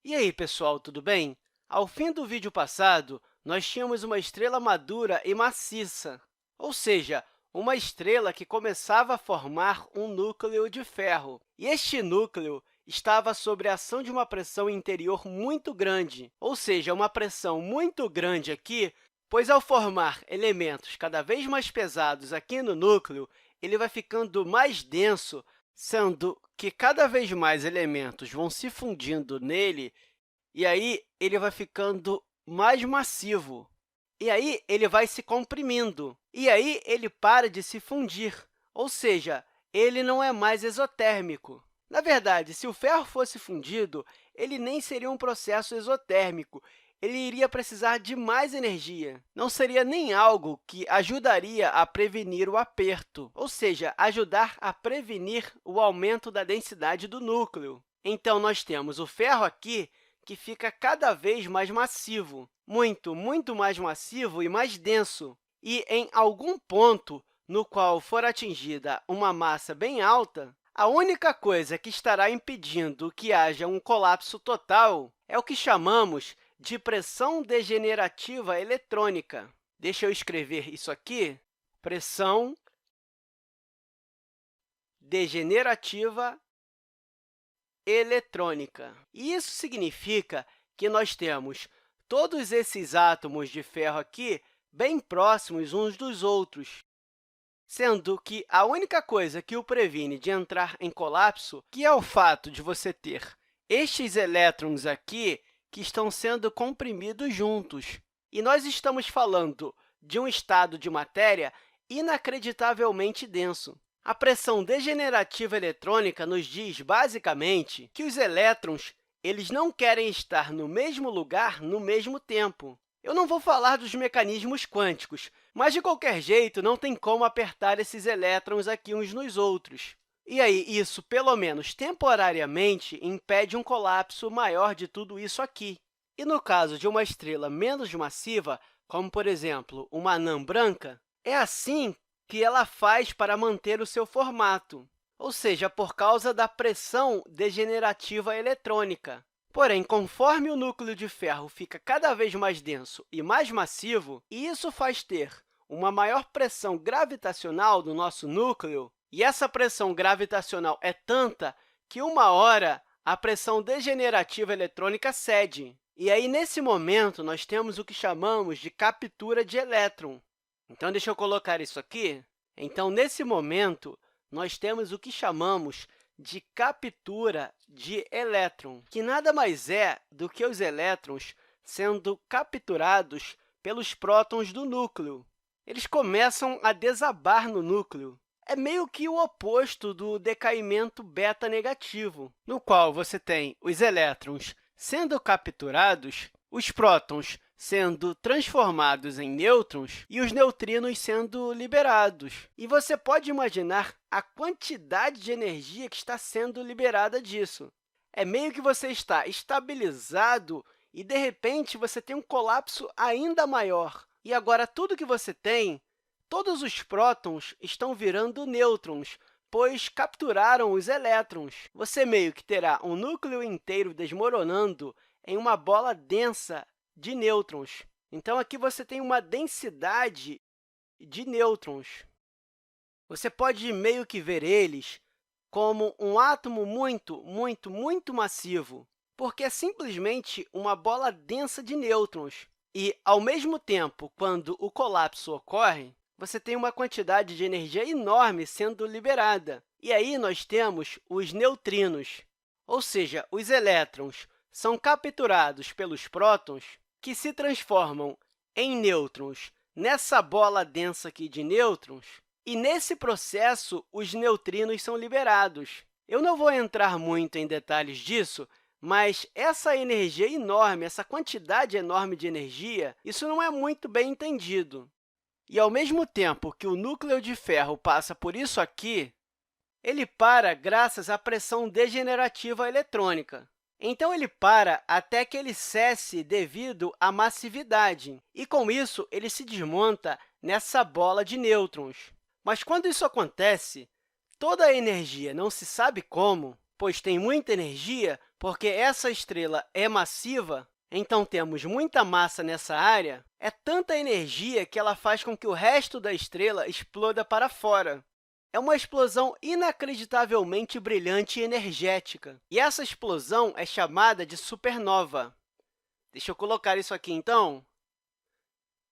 E aí, pessoal, tudo bem? Ao fim do vídeo passado, nós tínhamos uma estrela madura e maciça, ou seja, uma estrela que começava a formar um núcleo de ferro. E este núcleo estava sob a ação de uma pressão interior muito grande, ou seja, uma pressão muito grande aqui, pois ao formar elementos cada vez mais pesados aqui no núcleo, ele vai ficando mais denso, sendo que cada vez mais elementos vão se fundindo nele, e aí ele vai ficando mais massivo. E aí ele vai se comprimindo. E aí ele para de se fundir, ou seja, ele não é mais exotérmico. Na verdade, se o ferro fosse fundido, ele nem seria um processo exotérmico, ele iria precisar de mais energia. Não seria nem algo que ajudaria a prevenir o aperto, ou seja, ajudar a prevenir o aumento da densidade do núcleo. Então, nós temos o ferro aqui, que fica cada vez mais massivo, muito mais massivo e mais denso. E, em algum ponto no qual for atingida uma massa bem alta, a única coisa que estará impedindo que haja um colapso total é o que chamamos de pressão degenerativa eletrônica. Deixa eu escrever isso aqui. Pressão degenerativa eletrônica. E isso significa que nós temos todos esses átomos de ferro aqui bem próximos uns dos outros, sendo que a única coisa que o previne de entrar em colapso que é o fato de você ter estes elétrons aqui que estão sendo comprimidos juntos. E nós estamos falando de um estado de matéria inacreditavelmente denso. A pressão degenerativa eletrônica nos diz, basicamente, que os elétrons não querem estar no mesmo lugar no mesmo tempo. Eu não vou falar dos mecanismos quânticos, mas, de qualquer jeito, não tem como apertar esses elétrons aqui uns nos outros. E aí, isso, pelo menos temporariamente, impede um colapso maior de tudo isso aqui. E no caso de uma estrela menos massiva, como, por exemplo, uma anã branca, é assim que ela faz para manter o seu formato, ou seja, por causa da pressão degenerativa eletrônica. Porém, conforme o núcleo de ferro fica cada vez mais denso e mais massivo, e isso faz ter uma maior pressão gravitacional do nosso núcleo, e essa pressão gravitacional é tanta que, uma hora, a pressão degenerativa eletrônica cede. E aí, nesse momento, nós temos o que chamamos de captura de elétron. Então, deixa eu colocar isso aqui. Então, nesse momento, nós temos o que chamamos de captura de elétron, que nada mais é do que os elétrons sendo capturados pelos prótons do núcleo. Eles começam a desabar no núcleo. É meio que o oposto do decaimento beta negativo, no qual você tem os elétrons sendo capturados, os prótons sendo transformados em nêutrons e os neutrinos sendo liberados. E você pode imaginar a quantidade de energia que está sendo liberada disso. É meio que você está estabilizado e, de repente, você tem um colapso ainda maior. E agora, tudo que você tem, todos os prótons estão virando nêutrons, pois capturaram os elétrons. Você meio que terá um núcleo inteiro desmoronando em uma bola densa de nêutrons. Então, aqui você tem uma densidade de nêutrons. Você pode meio que ver eles como um átomo muito massivo, porque é simplesmente uma bola densa de nêutrons. E, ao mesmo tempo, quando o colapso ocorre, você tem uma quantidade de energia enorme sendo liberada. E aí nós temos os neutrinos, ou seja, os elétrons são capturados pelos prótons, que se transformam em nêutrons nessa bola densa aqui de nêutrons, e, nesse processo, os neutrinos são liberados. Eu não vou entrar muito em detalhes disso, mas essa energia enorme, essa quantidade enorme de energia, isso não é muito bem entendido. E, ao mesmo tempo que o núcleo de ferro passa por isso aqui, ele para graças à pressão degenerativa eletrônica. Então, ele para até que ele cesse devido à massividade, e, com isso, ele se desmonta nessa bola de nêutrons. Mas, quando isso acontece, toda a energia não se sabe como, pois tem muita energia, porque essa estrela é massiva, então temos muita massa nessa área, é tanta energia que ela faz com que o resto da estrela exploda para fora. É uma explosão inacreditavelmente brilhante e energética. E essa explosão é chamada de supernova. Deixa eu colocar isso aqui, então.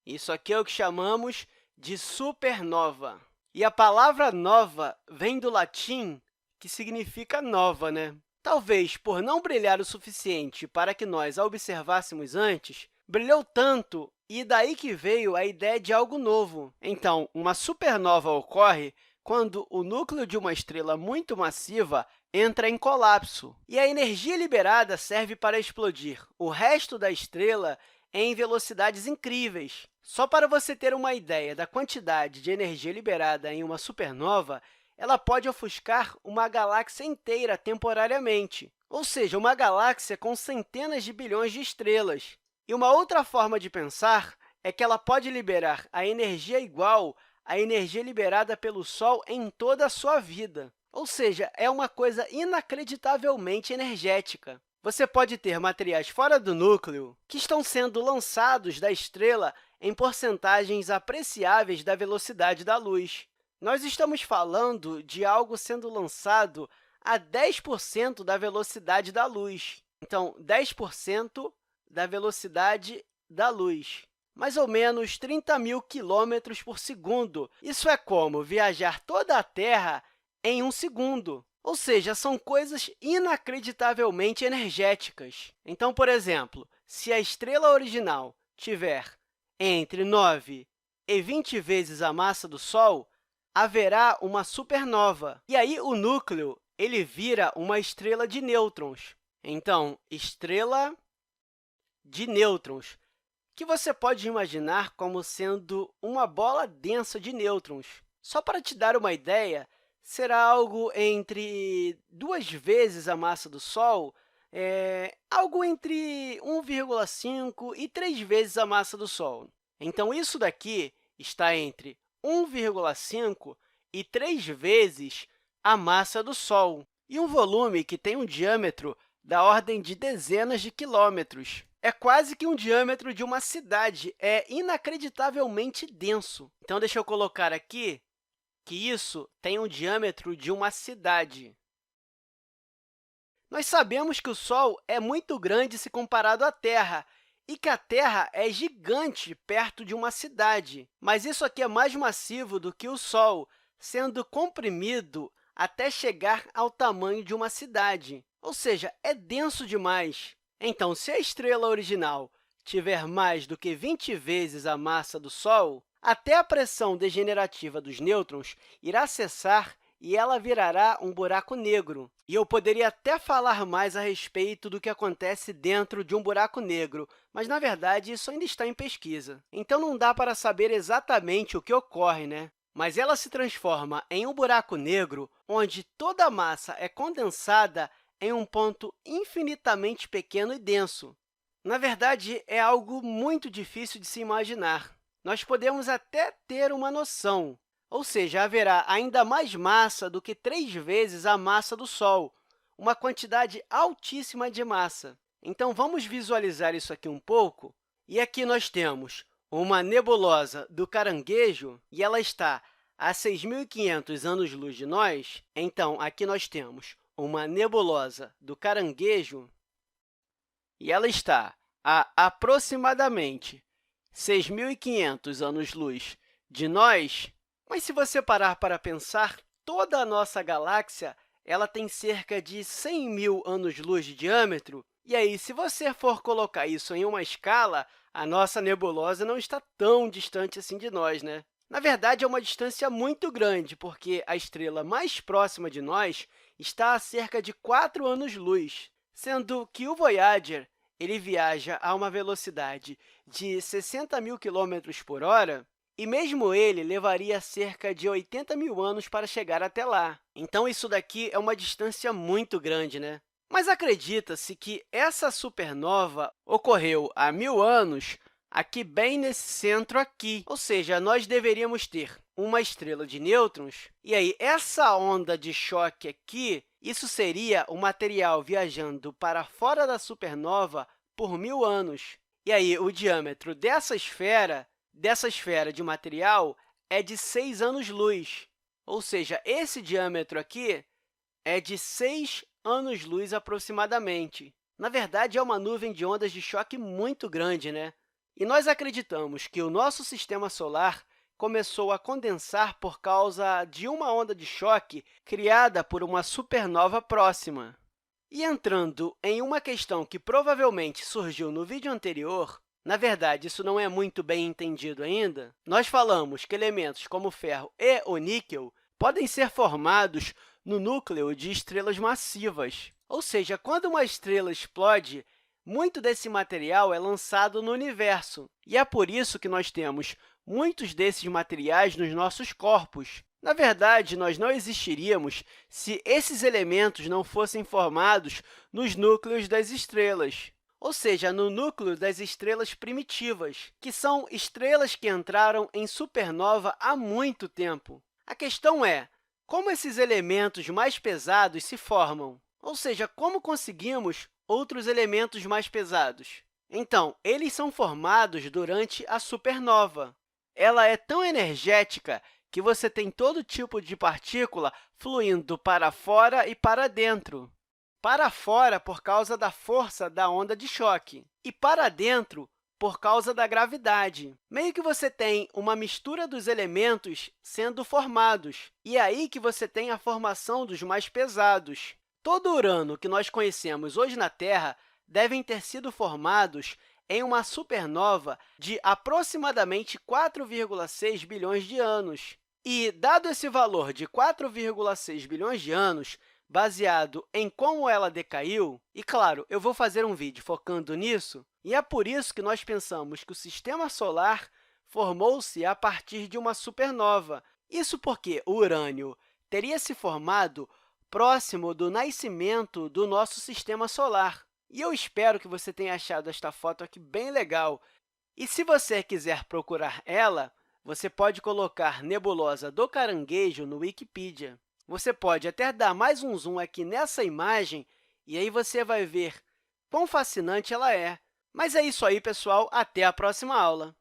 Isso aqui é o que chamamos de supernova. E a palavra nova vem do latim, que significa nova, né? Talvez por não brilhar o suficiente para que nós a observássemos antes, brilhou tanto e daí que veio a ideia de algo novo. Então, uma supernova ocorre quando o núcleo de uma estrela muito massiva entra em colapso, e a energia liberada serve para explodir o resto da estrela em velocidades incríveis. Só para você ter uma ideia da quantidade de energia liberada em uma supernova, ela pode ofuscar uma galáxia inteira temporariamente, ou seja, uma galáxia com centenas de bilhões de estrelas. E uma outra forma de pensar é que ela pode liberar a energia igual à energia liberada pelo Sol em toda a sua vida. Ou seja, é uma coisa inacreditavelmente energética. Você pode ter materiais fora do núcleo que estão sendo lançados da estrela em porcentagens apreciáveis da velocidade da luz. Nós estamos falando de algo sendo lançado a 10% da velocidade da luz. Então, 10% da velocidade da luz. Mais ou menos 30.000 quilômetros por segundo. Isso é como viajar toda a Terra em um segundo. Ou seja, são coisas inacreditavelmente energéticas. Então, por exemplo, se a estrela original tiver entre 9 e 20 vezes a massa do Sol, haverá uma supernova. E aí, o núcleo ele vira uma estrela de nêutrons. Então, estrela de nêutrons, que você pode imaginar como sendo uma bola densa de nêutrons. Só para te dar uma ideia, será algo entre 2 vezes a massa do Sol, algo entre 1,5 e 3 vezes a massa do Sol. Então, isso daqui está entre 1,5 e 3 vezes a massa do Sol, e um volume que tem um diâmetro da ordem de dezenas de quilômetros. É quase que um diâmetro de uma cidade, é inacreditavelmente denso. Então, deixa eu colocar aqui que isso tem um diâmetro de uma cidade. Nós sabemos que o Sol é muito grande se comparado à Terra, e que a Terra é gigante perto de uma cidade. Mas isso aqui é mais massivo do que o Sol, sendo comprimido até chegar ao tamanho de uma cidade. Ou seja, é denso demais. Então, se a estrela original tiver mais do que 20 vezes a massa do Sol, até a pressão degenerativa dos nêutrons irá cessar e ela virará um buraco negro. E eu poderia até falar mais a respeito do que acontece dentro de um buraco negro, mas, na verdade, isso ainda está em pesquisa. Então, não dá para saber exatamente o que ocorre, né? Mas ela se transforma em um buraco negro onde toda a massa é condensada em um ponto infinitamente pequeno e denso. Na verdade, é algo muito difícil de se imaginar. Nós podemos até ter uma noção, ou seja, haverá ainda mais massa do que 3 vezes a massa do Sol, uma quantidade altíssima de massa. Então, vamos visualizar isso aqui um pouco. E aqui nós temos uma nebulosa do Caranguejo, e ela está a 6.500 anos-luz de nós. Então, aqui nós temos uma nebulosa do Caranguejo, e ela está a aproximadamente 6.500 anos-luz de nós. Mas, se você parar para pensar, toda a nossa galáxia ela tem cerca de 100.000 anos-luz de diâmetro. E aí, se você for colocar isso em uma escala, a nossa nebulosa não está tão distante assim de nós, né? Na verdade, é uma distância muito grande, porque a estrela mais próxima de nós está a cerca de 4 anos-luz, sendo que o Voyager ele viaja a uma velocidade de 60.000 quilômetros por hora, e mesmo ele levaria cerca de 80.000 anos para chegar até lá. Então, isso daqui é uma distância muito grande, né? Mas acredita-se que essa supernova ocorreu há 1.000 anos aqui bem nesse centro aqui. Ou seja, nós deveríamos ter uma estrela de nêutrons. E aí, essa onda de choque aqui, isso seria o material viajando para fora da supernova por 1000 anos. E aí, o diâmetro dessa esfera de material, é de 6 anos-luz. Ou seja, esse diâmetro aqui é de 6 anos-luz aproximadamente. Na verdade, é uma nuvem de ondas de choque muito grande, né? E nós acreditamos que o nosso sistema solar começou a condensar por causa de uma onda de choque criada por uma supernova próxima. E entrando em uma questão que provavelmente surgiu no vídeo anterior, na verdade, isso não é muito bem entendido ainda, nós falamos que elementos como o ferro e o níquel podem ser formados no núcleo de estrelas massivas. Ou seja, quando uma estrela explode, muito desse material é lançado no universo, e é por isso que nós temos muitos desses materiais nos nossos corpos. Na verdade, nós não existiríamos se esses elementos não fossem formados nos núcleos das estrelas, ou seja, no núcleo das estrelas primitivas, que são estrelas que entraram em supernova há muito tempo. A questão é, como esses elementos mais pesados se formam? Ou seja, como conseguimos outros elementos mais pesados? Então, eles são formados durante a supernova. Ela é tão energética que você tem todo tipo de partícula fluindo para fora e para dentro. Para fora, por causa da força da onda de choque, e para dentro, por causa da gravidade. Meio que você tem uma mistura dos elementos sendo formados, e é aí que você tem a formação dos mais pesados. Todo Urano que nós conhecemos hoje na Terra devem ter sido formados em uma supernova de aproximadamente 4,6 bilhões de anos. E, dado esse valor de 4,6 bilhões de anos, baseado em como ela decaiu, e, claro, eu vou fazer um vídeo focando nisso, e é por isso que nós pensamos que o Sistema Solar formou-se a partir de uma supernova. Isso porque o urânio teria se formado próximo do nascimento do nosso Sistema Solar. E eu espero que você tenha achado esta foto aqui bem legal. E se você quiser procurar ela, você pode colocar nebulosa do caranguejo no Wikipedia. Você pode até dar mais um zoom aqui nessa imagem, e aí você vai ver quão fascinante ela é. Mas é isso aí, pessoal. Até a próxima aula!